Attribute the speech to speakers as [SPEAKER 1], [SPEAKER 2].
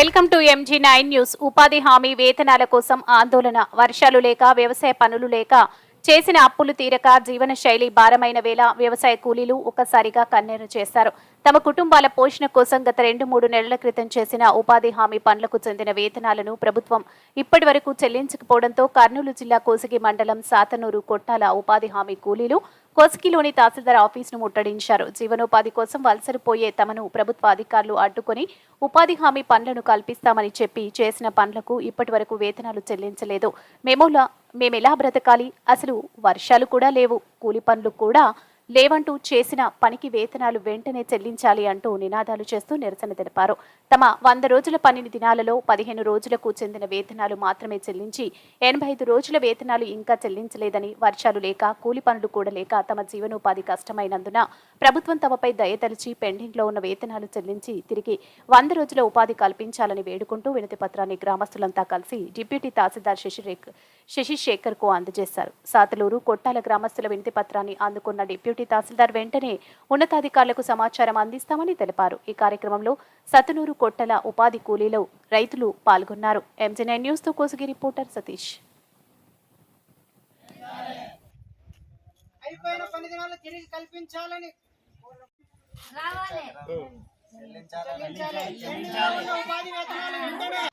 [SPEAKER 1] Welcome to MG9 news. ఉపాధి హామీ వేతనాల కోసం ఆందోళన. వర్షాలు లేక, వ్యవసాయ పనులు లేక, చేసిన అప్పులు తీరక జీవన శైలి భారమైన వేళ వ్యవసాయ కూలీలు ఒక్కసారిగా కన్నీరు చేశారు. తమ కుటుంబాల పోషణ కోసం గత 2-3 నెలల క్రితం చేసిన ఉపాధి హామీ పనులకు చెందిన వేతనాలను ప్రభుత్వం ఇప్పటి వరకు చెల్లించకపోవడంతో కర్నూలు జిల్లా కోసిగి మండలం సాతనూరు కొట్టాల ఉపాధి హామీ కూలీలు కోసిగిలోని తహసీల్దార్ ఆఫీసును ముట్టడించారు. జీవనోపాధి కోసం వలసరిపోయే తమను ప్రభుత్వ అధికారులు అడ్డుకొని ఉపాధి హామీ పనులను కల్పిస్తామని చెప్పి చేసిన పనులకు ఇప్పటి వరకు వేతనాలు చెల్లించలేదు. మేమెలా బ్రతకాలి? అసలు వర్షాలు కూడా లేవు, కూలి పనులు కూడా లేవంటూ చేసిన పనికి వేతనాలు వెంటనే చెల్లించాలి అంటూ నినాదాలు చేస్తూ నిరసన తెలిపారు. తమ 100 రోజుల పని దినాలలో 15 రోజులకు చెందిన వేతనాలు మాత్రమే చెల్లించి 85 రోజుల వేతనాలు ఇంకా చెల్లించలేదని, వర్షాలు లేక, కూలి పనులు కూడా లేక తమ జీవనోపాధి కష్టమైనందున ప్రభుత్వం తమపై దయతలిచి పెండింగ్లో ఉన్న వేతనాలు చెల్లించి తిరిగి 100 రోజుల ఉపాధి కల్పించాలని వేడుకుంటూ వినతి పత్రాన్ని గ్రామస్తులంతా కలిసి డిప్యూటీ తహసీల్దార్ శశిశేఖర్ కు అందజేశారు. సాతలూరు కొట్టాల గ్రామస్తుల వినతి పత్రాన్ని అందుకున్న డిప్యూటీ తహసీల్దార్ వెంటనే ఉన్నతాధికారులకు సమాచారం అందిస్తామని తెలిపారు. ఈ కార్యక్రమంలో సతనూరు కొట్టల ఉపాధి కూలీలు, రైతులు పాల్గొన్నారు. MG9 న్యూస్ తో కోసిగి రిపోర్టర్ సతీష్.
[SPEAKER 2] అయిపోయిన పని దినాలు తిరిగి కల్పించాలని ఉపాధి వేతనాలు వెంటనే